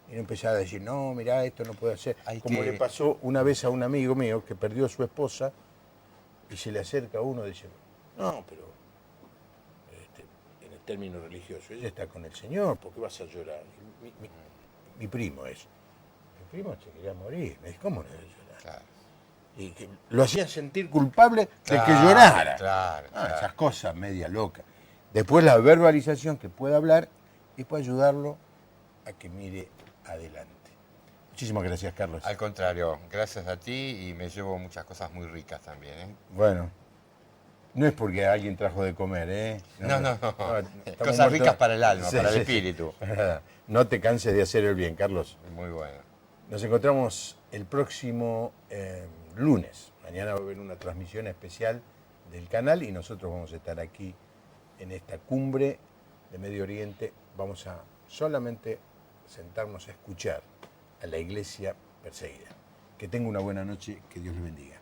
Y no empezar a decir, no, mirá, esto no puede hacer. Le pasó una vez a un amigo mío que perdió a su esposa y se le acerca a uno y dice, no, pero en el término religioso, ella está con el Señor, ¿por qué vas a llorar? Mi primo es. Mi primo se quería morir. Me dice, ¿cómo no debe llorar? Claro. Y que lo hacían sentir culpable de que llorara. Claro. Esas cosas media locas. Después la verbalización, que pueda hablar y puede ayudarlo a que mire adelante. Muchísimas gracias, Carlos. Al contrario, gracias a ti y me llevo muchas cosas muy ricas también, ¿eh? Bueno, no es porque alguien trajo de comer, ¿eh? No. Cosas ricas para el alma, para el espíritu. No te canses de hacer el bien, Carlos. Muy bueno. Nos encontramos el próximo lunes. Mañana va a haber una transmisión especial del canal y nosotros vamos a estar aquí en esta cumbre de Medio Oriente. Vamos a solamente sentarnos a escuchar a la iglesia perseguida. Que tenga una buena noche, que Dios le bendiga.